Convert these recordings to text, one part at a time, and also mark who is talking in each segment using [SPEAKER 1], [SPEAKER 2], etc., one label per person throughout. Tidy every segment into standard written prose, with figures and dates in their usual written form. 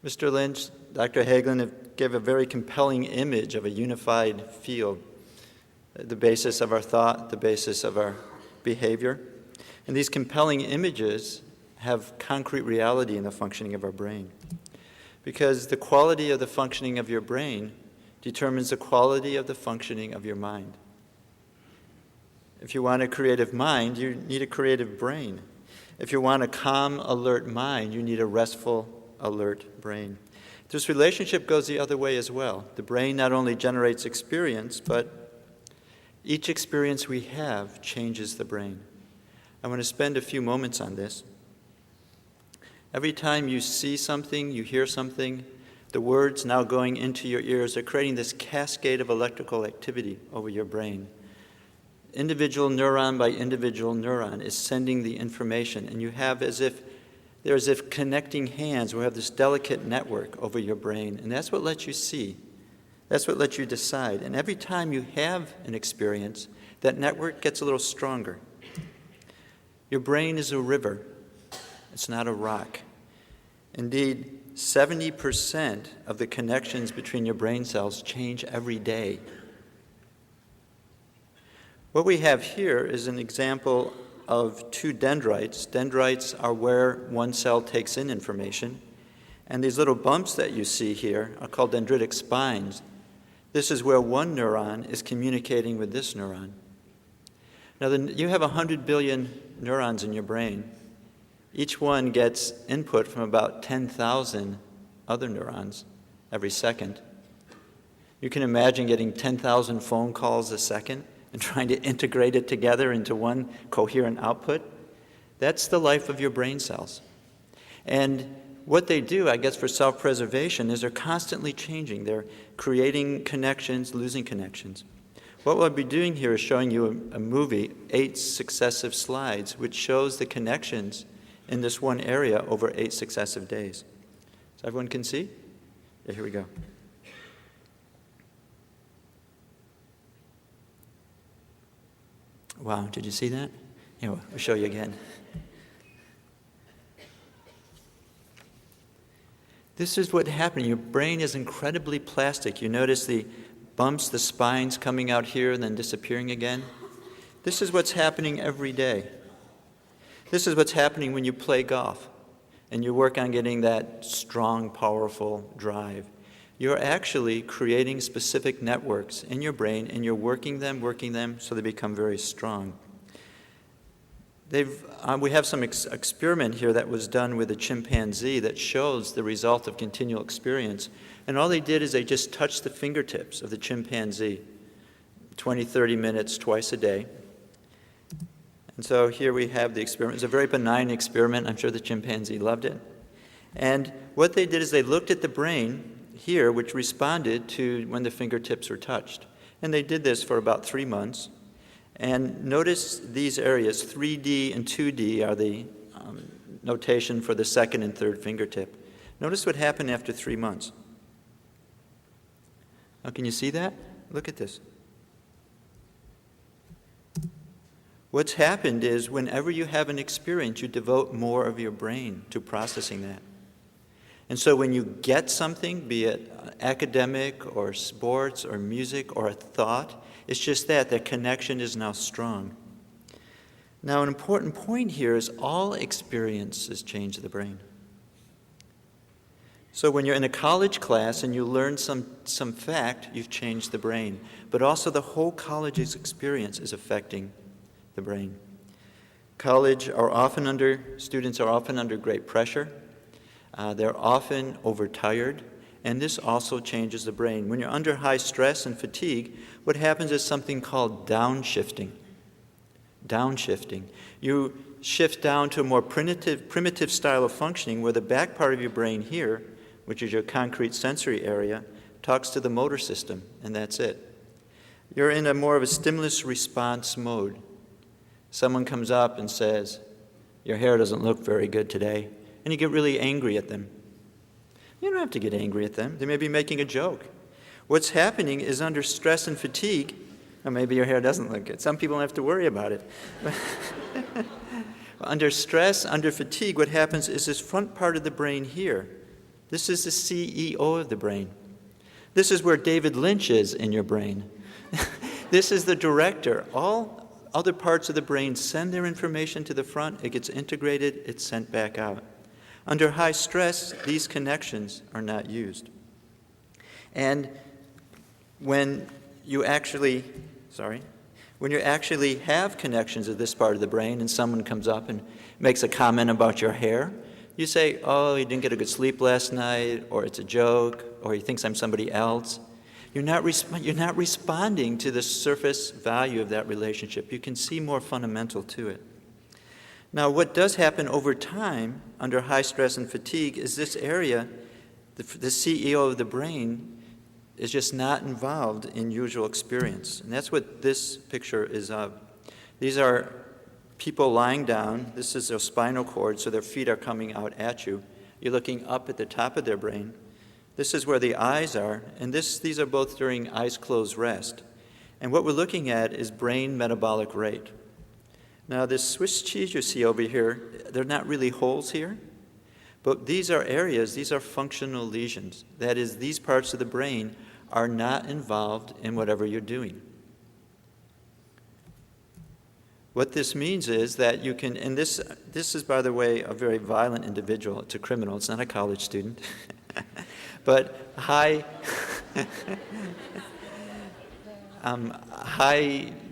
[SPEAKER 1] Mr. Lynch, Dr. Hagelin gave a very compelling image of a unified field, the basis of our thought, the basis of our behavior. And these compelling images have concrete reality in the functioning of our brain. Because the quality of the functioning of your brain determines the quality of the functioning of your mind. If you want a creative mind, you need a creative brain. If you want a calm, alert mind, you need a restful, alert brain. This relationship goes the other way as well. The brain not only generates experience, but each experience we have changes the brain. I want to spend a few moments on this. Every time you see something, you hear something, the words now going into your ears are creating this cascade of electrical activity over your brain. Individual neuron by individual neuron is sending the information, and you have they're as if connecting hands. We have this delicate network over your brain, and that's what lets you see. That's what lets you decide. And every time you have an experience, that network gets a little stronger. Your brain is a river. It's not a rock. Indeed, 70% of the connections between your brain cells change every day. What we have here is an example of two dendrites. Dendrites are where one cell takes in information. And these little bumps that you see here are called dendritic spines. This is where one neuron is communicating with this neuron. Now, you have 100 billion neurons in your brain. Each one gets input from about 10,000 other neurons every second. You can imagine getting 10,000 phone calls a second and trying to integrate it together into one coherent output. That's the life of your brain cells. And what they do, I guess, for self-preservation is they're constantly changing. They're creating connections, losing connections. What we'll be doing here is showing you a movie, 8 successive slides, which shows the connections in this one area over 8 successive days. So everyone can see? Yeah, here we go. Wow, did you see that? Yeah, we'll show you again. This is what happened. Your brain is incredibly plastic. You notice the bumps, the spines coming out here and then disappearing again. This is what's happening every day. This is what's happening when you play golf and you work on getting that strong, powerful drive. You're actually creating specific networks in your brain, and you're working them so they become very strong. We have some experiment here that was done with a chimpanzee that shows the result of continual experience. And all they did is they just touched the fingertips of the chimpanzee 20, 30 minutes twice a day. And so here we have the experiment. It's a very benign experiment. I'm sure the chimpanzee loved it. And what they did is they looked at the brain here, which responded to when the fingertips were touched. And they did this for about 3 months. And notice these areas, 3D and 2D are the notation for the second and third fingertip. Notice what happened after 3 months. Now, can you see that? Look at this. What's happened is whenever you have an experience, you devote more of your brain to processing that. And so when you get something, be it academic or sports or music or a thought, it's just that connection is now strong. Now, an important point here is all experiences change the brain. So when you're in a college class and you learn some fact, you've changed the brain. But also the whole college's experience is affecting the brain. Students are often under great pressure. They're often overtired, and this also changes the brain. When you're under high stress and fatigue, what happens is something called downshifting. Downshifting. You shift down to a more primitive style of functioning where the back part of your brain here, which is your concrete sensory area, talks to the motor system, and that's it. You're in a more of a stimulus response mode. Someone comes up and says, "Your hair doesn't look very good today," and you get really angry at them. You don't have to get angry at them. They may be making a joke. What's happening is under stress and fatigue, or maybe your hair doesn't look good. Some people don't have to worry about it. Under stress, under fatigue, what happens is this front part of the brain here This is the CEO of the brain. This is where David Lynch is in your brain. This is the director. All other parts of the brain send their information to the front. It gets integrated. It's sent back out. Under high stress, these connections are not used. And when you actually have connections of this part of the brain and someone comes up and makes a comment about your hair, you say, oh, you didn't get a good sleep last night, or it's a joke, or he thinks I'm somebody else. You're not responding to the surface value of that relationship. You can see more fundamental to it. Now, what does happen over time under high stress and fatigue is this area, the CEO of the brain, is just not involved in usual experience. And that's what this picture is of. These are people lying down. This is their spinal cord, so their feet are coming out at you. You're looking up at the top of their brain. This is where the eyes are, and these are both during eyes closed rest. And what we're looking at is brain metabolic rate. Now, this Swiss cheese you see over here, they're not really holes here, but these are areas, these are functional lesions. That is, these parts of the brain are not involved in whatever you're doing. What this means is that you can, and this is, by the way, a very violent individual. It's a criminal. It's not a college student. But high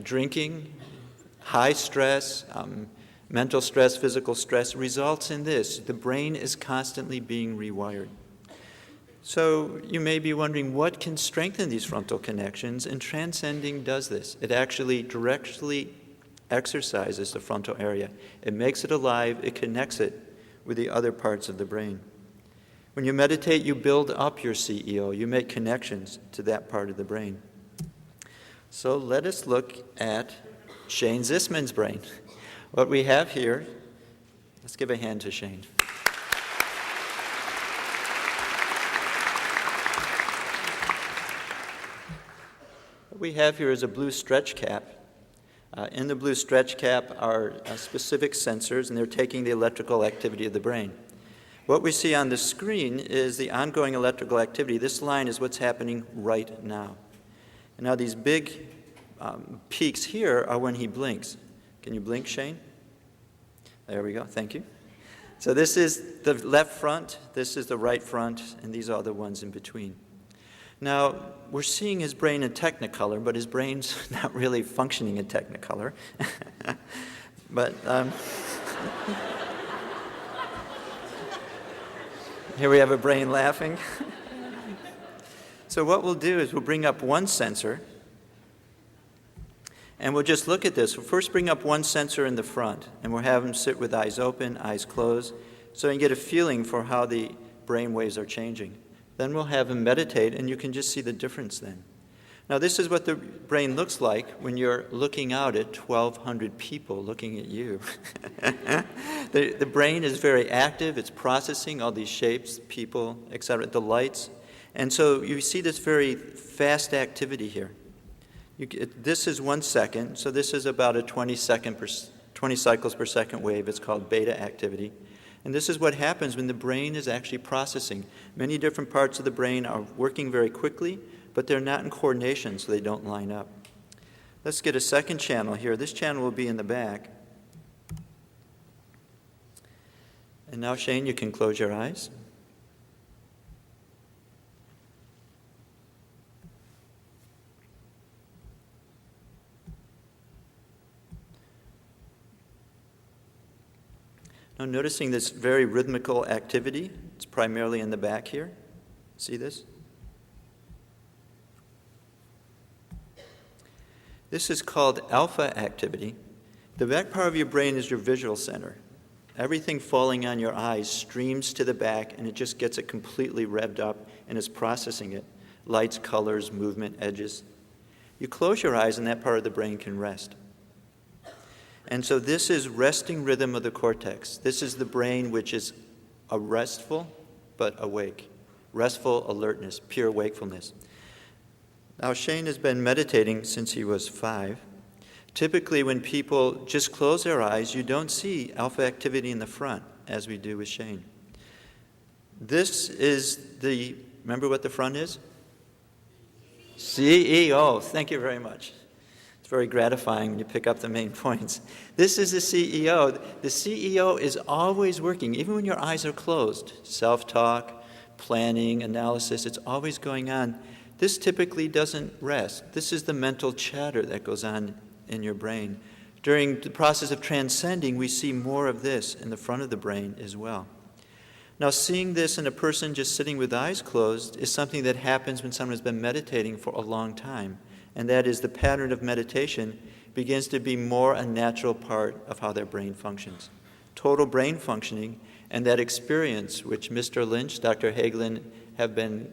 [SPEAKER 1] drinking, high stress, mental stress, physical stress results in this. The brain is constantly being rewired. So you may be wondering what can strengthen these frontal connections, and transcending does this. It actually directly exercises the frontal area. It makes it alive. It connects it with the other parts of the brain. When you meditate, you build up your CEO. You make connections to that part of the brain. So let us look at Shane Zisman's brain. What we have here, let's give a hand to Shane. What we have here is a blue stretch cap. In the blue stretch cap are specific sensors, and they're taking the electrical activity of the brain. What we see on the screen is the ongoing electrical activity. This line is what's happening right now. And now these big peaks here are when he blinks. Can you blink, Shane? There we go. Thank you. So this is the left front, this is the right front, and these are the ones in between. Now, we're seeing his brain in Technicolor, but his brain's not really functioning in Technicolor. But here we have a brain laughing. So what we'll do is we'll bring up one sensor, and we'll just look at this. We'll first bring up one sensor in the front, and we'll have him sit with eyes open, eyes closed, so you can get a feeling for how the brain waves are changing. Then we'll have him meditate, and you can just see the difference then. Now, this is what the brain looks like when you're looking out at 1,200 people looking at you. The brain is very active. It's processing all these shapes, people, etc., the lights. And so you see this very fast activity here. This is 1 second, so this is about a 20 cycles per second wave. It's called beta activity. And this is what happens when the brain is actually processing. Many different parts of the brain are working very quickly, but they're not in coordination, so they don't line up. Let's get a second channel here. This channel will be in the back. And now, Shane, you can close your eyes. Now, noticing this very rhythmical activity, it's primarily in the back here. See this? This is called alpha activity. The back part of your brain is your visual center. Everything falling on your eyes streams to the back, and it just gets it completely revved up and is processing it. Lights, colors, movement, edges. You close your eyes, and that part of the brain can rest. And so this is resting rhythm of the cortex. This is the brain which is a restful but awake. Restful alertness, pure wakefulness. Now, Shane has been meditating since he was 5. Typically, when people just close their eyes, you don't see alpha activity in the front, as we do with Shane. This is remember what the front is? CEO. Thank you very much. It's very gratifying when you pick up the main points. This is the CEO. The CEO is always working, even when your eyes are closed. Self-talk, planning, analysis, it's always going on. This typically doesn't rest. This is the mental chatter that goes on in your brain. During the process of transcending, we see more of this in the front of the brain as well. Now, seeing this in a person just sitting with eyes closed is something that happens when someone has been meditating for a long time. And that is the pattern of meditation begins to be more a natural part of how their brain functions. Total brain functioning and that experience which Mr. Lynch, Dr. Hagelin have been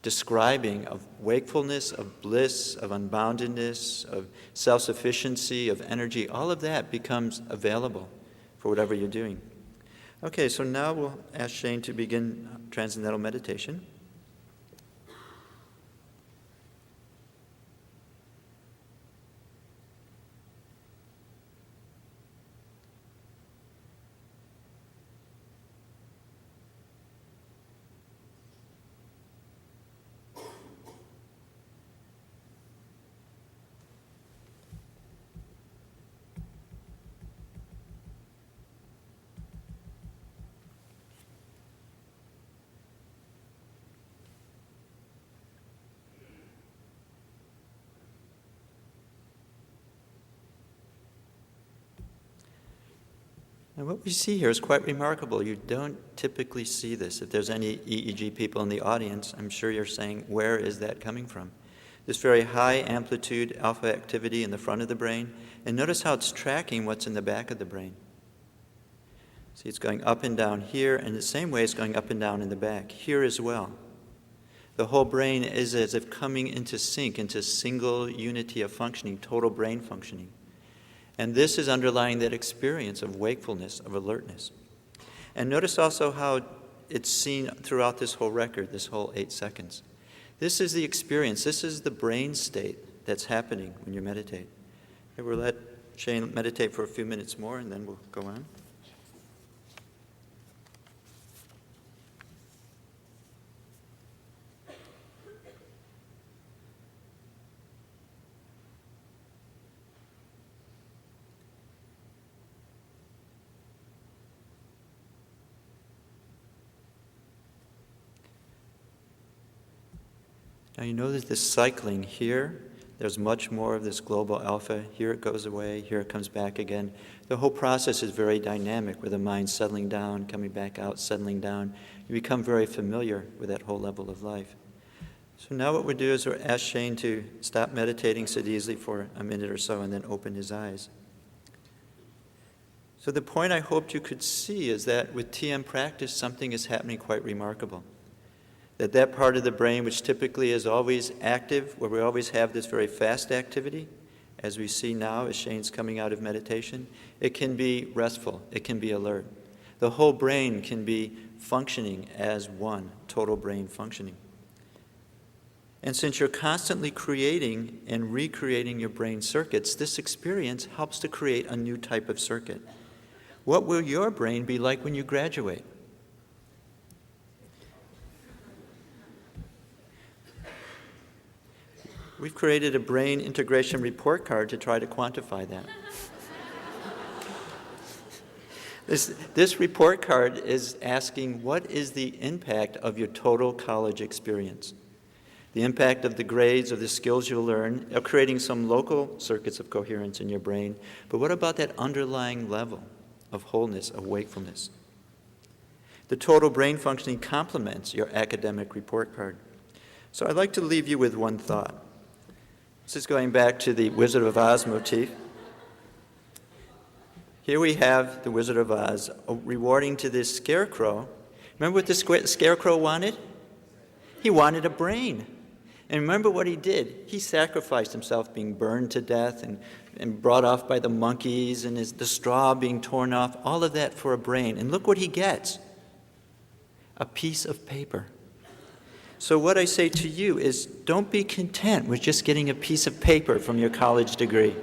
[SPEAKER 1] describing of wakefulness, of bliss, of unboundedness, of self-sufficiency, of energy, all of that becomes available for whatever you're doing. Okay, so now we'll ask Shane to begin transcendental meditation. And what we see here is quite remarkable. You don't typically see this. If there's any EEG people in the audience, I'm sure you're saying, where is that coming from? This very high amplitude alpha activity in the front of the brain. And notice how it's tracking what's in the back of the brain. See, it's going up and down here, and the same way it's going up and down in the back, here as well. The whole brain is as if coming into sync, into single unity of functioning, total brain functioning. And this is underlying that experience of wakefulness, of alertness. And notice also how it's seen throughout this whole record, this whole 8 seconds. This is the experience. This is the brain state that's happening when you meditate. Okay, we'll let Shane meditate for a few minutes more, and then we'll go on. Now you know there's this cycling here. There's much more of this global alpha. Here it goes away. Here it comes back again. The whole process is very dynamic, with the mind settling down, coming back out, settling down. You become very familiar with that whole level of life. So now what we'll do is we'll ask Shane to stop meditating, sit easily for a minute or so, and then open his eyes. So the point I hoped you could see is that with TM practice, something is happening quite remarkable. That part of the brain which typically is always active, where we always have this very fast activity, as we see now as Shane's coming out of meditation, it can be restful, it can be alert. The whole brain can be functioning as one, total brain functioning. And since you're constantly creating and recreating your brain circuits, this experience helps to create a new type of circuit. What will your brain be like when you graduate? We've created a brain integration report card to try to quantify that. This report card is asking, what is the impact of your total college experience? The impact of the grades, of the skills you'll learn, of creating some local circuits of coherence in your brain. But what about that underlying level of wholeness, of wakefulness? The total brain functioning complements your academic report card. So I'd like to leave you with one thought. This is going back to the Wizard of Oz motif. Here we have the Wizard of Oz rewarding to this scarecrow. Remember what the scarecrow wanted? He wanted a brain. And remember what he did? He sacrificed himself, being burned to death and brought off by the monkeys, and the straw being torn off, all of that for a brain. And look what he gets. A piece of paper. So what I say to you is, don't be content with just getting a piece of paper from your college degree.